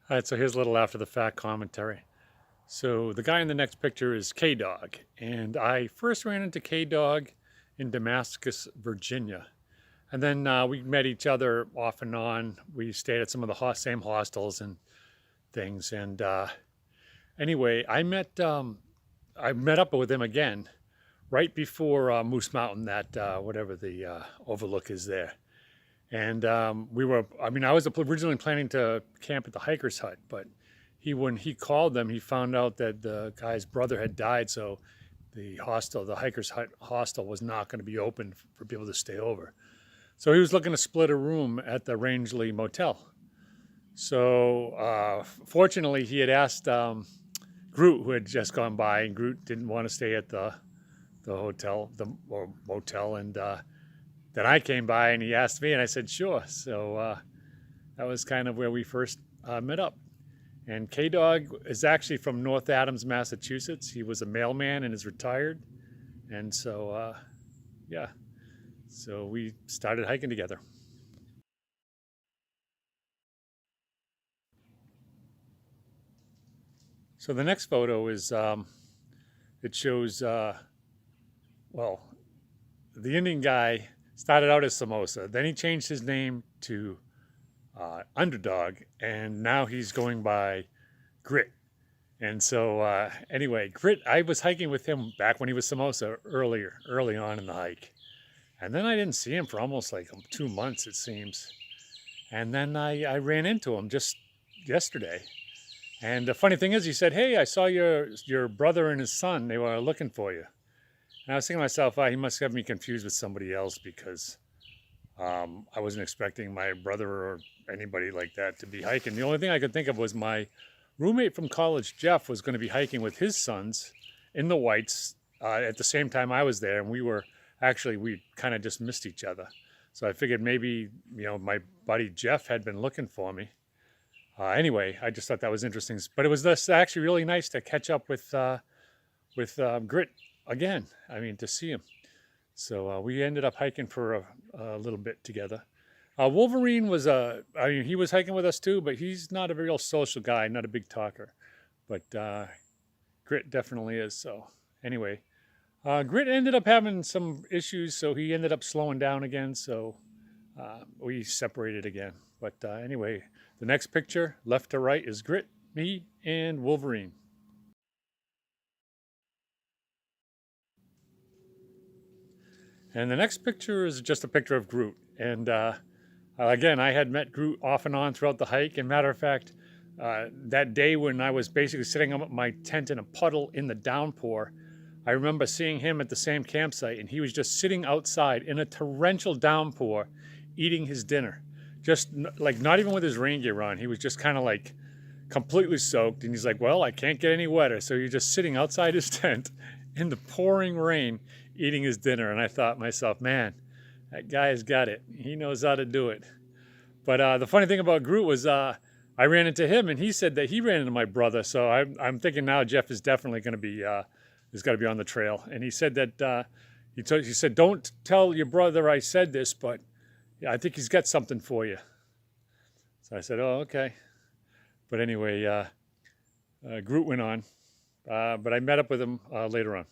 All right, so here's a little after the fact commentary. So the guy in the next picture is K Dog, and I first ran into K Dog in Damascus, Virginia. And then we met each other off and on. We stayed at some of the same hostels and things. And anyway, I met up with him again right before Moose Mountain, that whatever the overlook is there. And I was originally planning to camp at the hiker's hut, but when he called them, he found out that the guy's brother had died. So the hiker's hut hostel was not going to be open for people to stay over. So he was looking to split a room at the Rangeley Motel. So fortunately, he had asked Groot, who had just gone by, and Groot didn't want to stay at the hotel, or motel, and then I came by and he asked me, and I said sure. So that was kind of where we first met up. And K Dog is actually from North Adams, Massachusetts. He was a mailman and is retired, and so yeah. So we started hiking together. So the next photo is, it shows, well, the Indian guy started out as Samosa. Then he changed his name to Underdog, and now he's going by Grit. And so anyway, Grit, I was hiking with him back when he was Samosa early on in the hike. And then I didn't see him for almost like 2 months, it seems. And then I ran into him just yesterday. And the funny thing is, he said, "Hey, I saw your brother and his son. They were looking for you." And I was thinking to myself, he must have me confused with somebody else, because I wasn't expecting my brother or anybody like that to be hiking. The only thing I could think of was my roommate from college, Jeff, was going to be hiking with his sons in the Whites at the same time I was there. And we kind of just missed each other. So I figured maybe, my buddy Jeff had been looking for me. Anyway, I just thought that was interesting. But it was actually really nice to catch up with Grit again. I mean, to see him. So we ended up hiking for a little bit together. Wolverine was he was hiking with us too, but he's not a real social guy, not a big talker. But Grit definitely is. So anyway, Grit ended up having some issues, so he ended up slowing down again. So we separated again. But anyway, the next picture, left to right, is Grit, me, and Wolverine. And the next picture is just a picture of Groot. And again, I had met Groot off and on throughout the hike. And matter of fact, that day when I was basically sitting up my tent in a puddle in the downpour, I remember seeing him at the same campsite, and he was just sitting outside in a torrential downpour eating his dinner. Just like not even with his rain gear on. He was just kind of like completely soaked. And he's like, well, I can't get any wetter. So you're just sitting outside his tent in the pouring rain eating his dinner. And I thought myself, man, that guy has got it. He knows how to do it. But the funny thing about Groot was I ran into him, and he said that he ran into my brother. So I'm thinking now Jeff is definitely going to be has got to be on the trail. And he said that he said, don't tell your brother I said this, but yeah, I think he's got something for you. So I said, oh, okay. But anyway, Groot went on. But I met up with him later on.